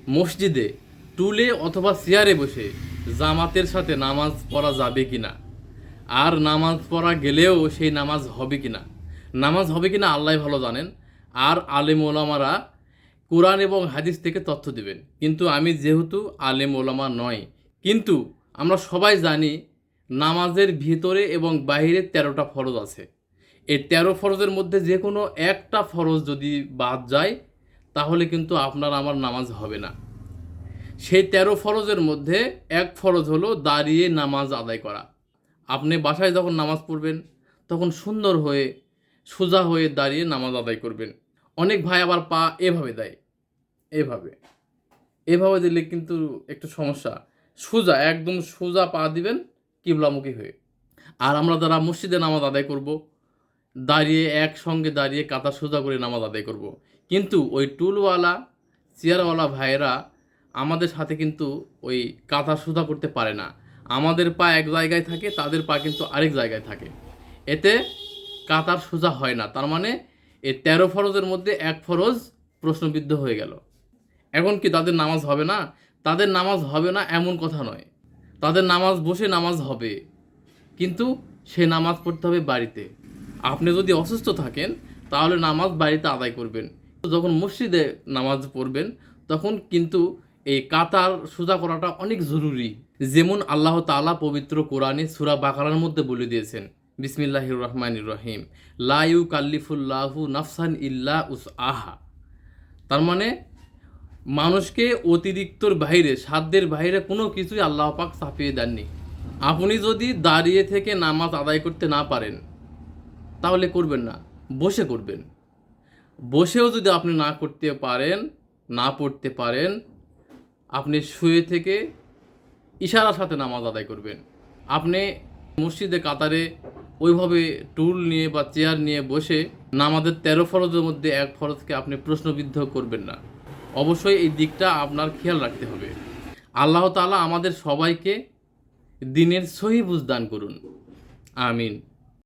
মসজিদে টুলে অথবা চেয়ারে বসে জামাতের সাথে নামাজ পড়া যাবে কিনা, আর নামাজ পড়া গেলেও সেই নামাজ হবে কিনা, নামাজ হবে কিনা আল্লাহ ভালো জানেন। আর আলেম ওলামারা কোরআন এবং হাদিস থেকে তথ্য দিবেন। কিন্তু আমি যেহেতু আলেম ওলামা নয়, কিন্তু আমরা সবাই জানি নামাজের ভিতরে এবং বাইরে 13টা ফরজ আছে। এই 13 ফরজের মধ্যে যে কোনো একটা ফরজ যদি বাদ যায় তাহলে কিন্তু আপনার আমার নামাজ হবে না। সেই 13 ফরজের মধ্যে এক ফরজ হলো দাঁড়িয়ে নামাজ আদায় করা। আপনি বাসায় যখন নামাজ পড়বেন তখন সুন্দর হয়ে সোজা হয়ে দাঁড়িয়ে নামাজ আদায় করবেন। অনেক ভাই আবার পা এভাবে দেয়, এভাবে এভাবে দিলে কিন্তু একটু সমস্যা। সোজা, একদম সোজা পা দিবেন কিবলামুখী হয়ে। আর আমরা যারা মসজিদে নামাজ আদায় করব, দাঁড়িয়ে একসঙ্গে দাঁড়িয়ে কাতার সোজা করে নামাজ আদায় করব। কিন্তু ওই টুলওয়ালা চেয়ারওয়ালা ভাইয়েরা আমাদের সাথে কিন্তু ওই কাতার সোজা করতে পারে না। আমাদের পা এক জায়গায় থাকে, তাদের পা কিন্তু আরেক জায়গায় থাকে। এতে কাতার সোজা হয় না। তার মানে এই 13 ফরজের মধ্যে এক ফরজ প্রশ্নবিদ্ধ হয়ে গেল। এখন কি তাদের নামাজ হবে না? তাদের নামাজ হবে না এমন কথা নয়, তাদের নামাজ বসে নামাজ হবে, কিন্তু সে নামাজ পড়তে হবে বাড়িতে। আপনি যদি অসুস্থ থাকেন তাহলে নামাজ বাড়িতে আদায় করবেন। যখন মসজিদে নামাজ পড়বেন তখন কিন্তু এই কাতার সোজা করাটা অনেক জরুরি। যেমন আল্লাহ তাআলা পবিত্র কোরআনে সূরা বাকারার মধ্যে বলে দিয়েছেন, বিসমিল্লাহির রহমানির রহিম, লা ইউকাল্লিফুল্লাহু নাফসান ইল্লা উসআহা। তার মানে মানুষকে অতিরিক্তর বাইরে, সাধ্যের বাইরে কোনো কিছুই আল্লাহ পাক চাপিয়ে দেননি। আপনি যদি দাঁড়িয়ে থেকে নামাজ আদায় করতে না পারেন তাহলে করবেন না, বসে করবেন। বসেও যদি আপনি না করতে পারেন, না পড়তে পারেন, আপনি শুয়ে থেকে ইশারার সাথে নামাজ আদায় করবেন। আপনি মসজিদে কাতারে ওইভাবে টুল নিয়ে বা চেয়ার নিয়ে বসে নামাজের 13 ফরজের মধ্যে এক ফরজকে আপনি প্রশ্নবিদ্ধ করবেন না। অবশ্যই এই দিকটা আপনার খেয়াল রাখতে হবে। আল্লাহ তাআলা আমাদের সবাইকে দিনের সহি বুঝ দান করুন। আমিন।